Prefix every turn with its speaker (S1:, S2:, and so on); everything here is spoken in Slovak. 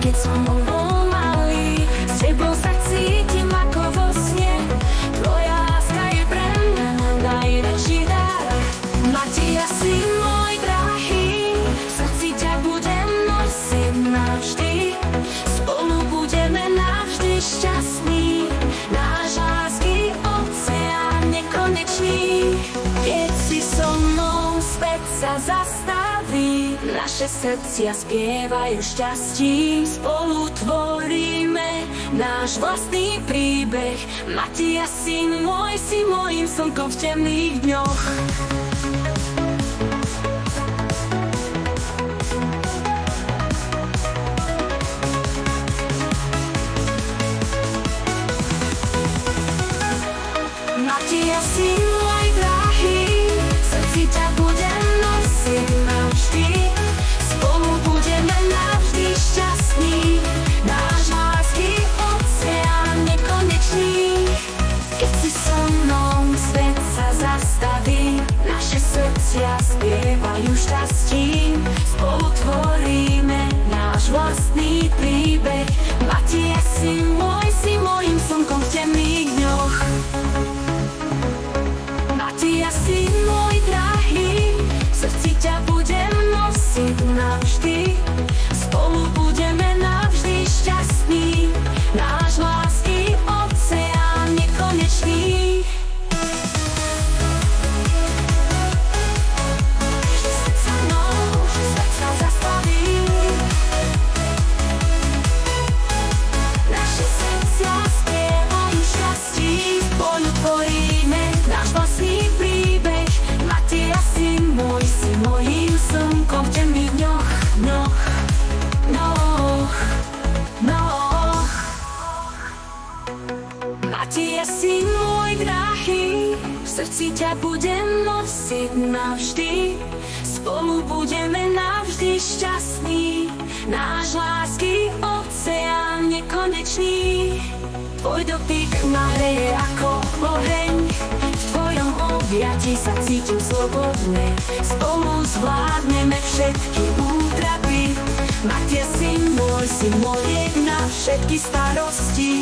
S1: keď som bol malý. S tebou sa cítim ako vo sne, tvoja láska je pre mňa najväčší dar. Matia, si môj drahý, v srdci ťa budem nosiť navždy. Spolu budeme navždy šťastní, náš lásky oceán nekonečný. Keď si so mnou, svet sa zastaví, naše srdcia spievajú šťastí. Spolu tvoríme náš vlastný príbeh. Matia, si môjim slnkom v temných dňoch. Matia, si môj drahý, v srdci ťa budem nosiť navždy. Spolu budeme navždy šťastní, náš lásky oceán nekonečný. Keď si so mnou, svet sa zastaví, naše srdcia spievajú šťastím. Spolu tvoríme náš vlastný príbeh. Matia, si môjim slnkom v temných dňoch. Matia, si môj drahý, v srdci ťa budem nosiť navždy. Spolu budeme navždy šťastní, náš lásky oceán nekonečný. Svet sa mnou, svet sa zastaví, naše srdcia spievajú šťastí. Spolu tvoríme náš vlastný príbeh. Matia, si môjim slnkom v temných dňoch. Matia, si môj drahý, v srdci ťa budem nosiť navždy. Spolu budeme navždy šťastní, náš lásky oceán nekonečný. Tvoj dotyk ma hreje ako oheň, v tvojom objatí sa cítim slobodne. Spolu zvládneme všetky útrapy. Matia, si môj liek na všetky starosti.